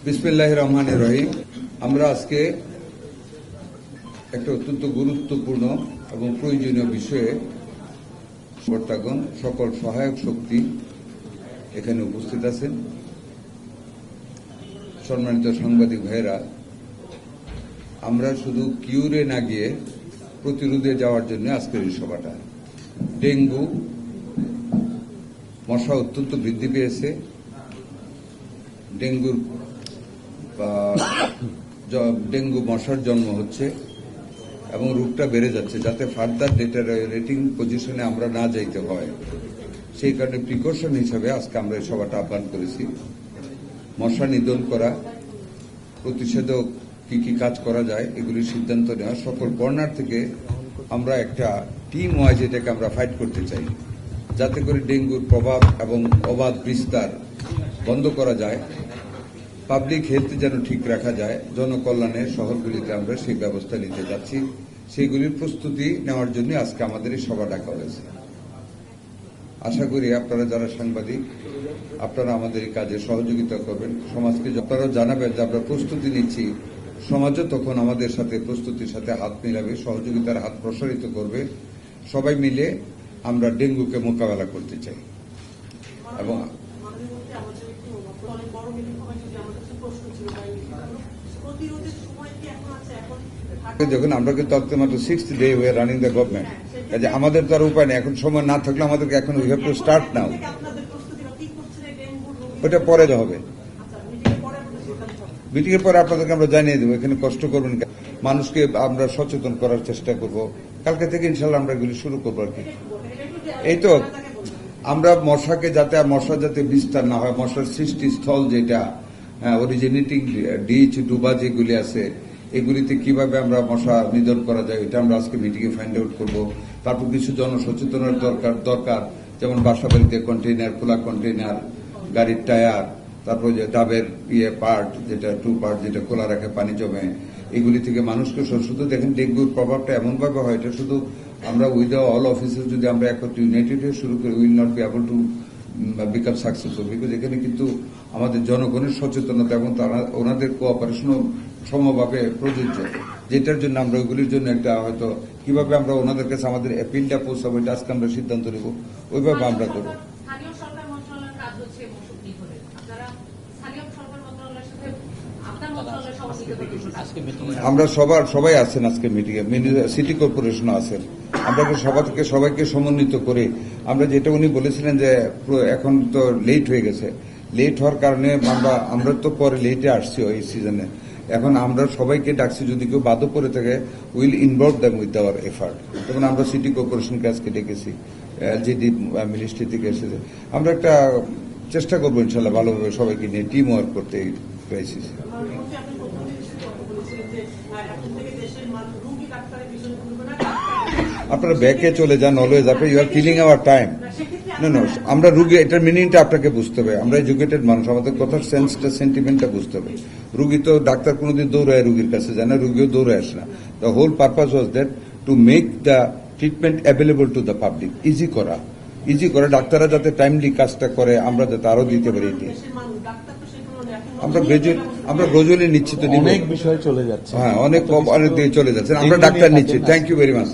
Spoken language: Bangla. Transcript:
বিসমিল্লাহির রহমানির রহিম। আমরা আজকে একটা অত্যন্ত গুরুত্বপূর্ণ এবং প্রয়োজনীয় বিষয়ে কর্তাগণ সকল সহায়ক শক্তি এখানে উপস্থিত আছেন। সম্মানিত সাংবাদিক ভাইয়েরা, আমরা শুধু কিউরে না গিয়ে প্রতিরোধে যাওয়ার জন্য আজকের এই সভাটা। ডেঙ্গু মশা অত্যন্ত বৃদ্ধি পেয়েছে। ডেঙ্গু মশার জন্ম হচ্ছে এবং রোগটা বেড়ে যাচ্ছে, যাতে ফার্দার ডেটারেটিং পজিশনে আমরা না যাইতে হয়। সেই কারণে প্রিকশন হিসাবে আজকে আমরা এই সভাটা আহ্বান করেছি। মশা নিধন করা, প্রতিষেধক কি কি কাজ করা যায় এগুলির সিদ্ধান্ত নেওয়া, সকল কর্নার থেকে আমরা একটা টিম ওয়াইজ এটাকে আমরা ফাইট করতে চাই, যাতে করে ডেঙ্গুর প্রভাব এবং অবাধ বিস্তার বন্ধ করা যায়, পাবলিক হেলথ যেন ঠিক রাখা যায়। জনকল্যাণের শহরগুলিতে আমরা সেই ব্যবস্থা নিতে যাচ্ছি। সেইগুলির প্রস্তুতি নেওয়ার জন্য আজকে আমাদের এই সভা ডাকা হয়েছে। আশা করি আপনারা যারা সাংবাদিক, আপনারা আমাদের এই কাজে সহযোগিতা করবেন। সমাজকে আপনারাও জানাবেন যে আমরা প্রস্তুতি নিচ্ছি। সমাজও তখন আমাদের সাথে প্রস্তুতির সাথে হাত মিলাবে, সহযোগিতার হাত প্রসারিত করবে। সবাই মিলে আমরা ডেঙ্গুকে মোকাবেলা করতে চাই। এবং দেখুন, আমরা কিন্তু মাত্র 6th day way running the government, কাজে আমাদের তো আর উপায় নেই। এখন সময় না থাকলে আমাদেরকে এখন we have to start now. ওটা পরে হবে, মিটিং এর পরে আপনাদেরকে আমরা জানিয়ে দেবো। এখানে কষ্ট করবেন, মানুষকে আমরা সচেতন করার চেষ্টা করব। কালকে থেকে ইনশাল্লাহ আমরা এগুলি শুরু করবো আর কি। এই তো আমরা মশাকে মশা যাতে বিস্তার না হয়, মশার সৃষ্টিস্থল যেটা অরিজিনেটিং ডিচ ডুবা যেগুলি আছে, এগুলিতে কিভাবে আমরা মশা নিধন করা যায় এটা আমরা আজকে মিটিংয়ে ফাইন্ড আউট করবো। তারপর কিছু জনসচেতনের দরকার, যেমন বাসা বাড়িতে কন্টেইনার, খোলা কন্টেইনার, গাড়ির টায়ার, তারপর যে ডাবের পার্ট যেটা 2 পার্ট যেটা খোলা রাখে পানি জমে, এগুলি থেকে মানুষকে শুধু দেখেন ডেঙ্গুর প্রভাবটা এমনভাবে হয়, এটা শুধু আমরা উইথ অল অফিসার যদি আমরা একত্র ইউনাইটেড হয়ে শুরু করি, will not be able to become successful. Because এখানে কিন্তু আমাদের জনগণের সচেতনতা এবং তারা ওনাদের কোঅপারেশনও সমভাবে প্রযোজ্য, যেটার জন্য আমরা ওইগুলির জন্য একটা হয়তো কিভাবে আমরা ওনাদের কাছে আমাদের অ্যাপিলটা পৌঁছাবো, এটা আজকে আমরা সিদ্ধান্ত নেব, ওইভাবে আমরা করবো। আমরা সবাই আছেন আজকে মিটিংয়ে, সিটি কর্পোরেশন আছেন। আমরা সবাইকে সমন্বিত করে আমরা যেটা উনি বলেছিলেন যে এখন তো লেট হয়ে গেছে, লেট হওয়ার কারণে আমরা তো পরে লেটে আসছি ওই সিজনে। এখন আমরা সবাইকে ডাকছি, যদি কেউ বাদও পড়ে থাকে will involve them with our effort. যেমন আমরা সিটি কর্পোরেশনকে আজকে ডেকেছি, এলজিডি মিনিস্ট্রি থেকে এসেছে। আমরা একটা চেষ্টা করবো ইনশাল্লাহ ভালোভাবে সবাইকে নিয়ে টিম ওয়ার্ক করতে এই ক্রাইসিস। আপনারা ব্যাকে চলে যান, অলওয়েজ আপনি you are killing our time. না, আমরা রুগী, এটার মিনিংটা আপনাকে বুঝতে হবে। আমরা এডুকেটেড মানুষ, আমাদের কথার সেন্টিমেন্টটা বুঝতে হবে। রুগী তো ডাক্তার কোনোদিন দৌড়ায় রুগীর কাছে যায় না, রুগীও দৌড়ে আসে না। The whole purpose was that to make the treatment available to the public, easy করা, ডাক্তাররা যাতে টাইমলি কাজটা করে, আমরা যাতে আরো দিতে পারি। আমরা গ্রাজুয়ালি নিচ্ছি, তো অনেক বিষয় চলে যাচ্ছে। হ্যাঁ, অনেক দিকে চলে যাচ্ছে, আমরা ডাক্তার নিচ্ছি। Thank you very much.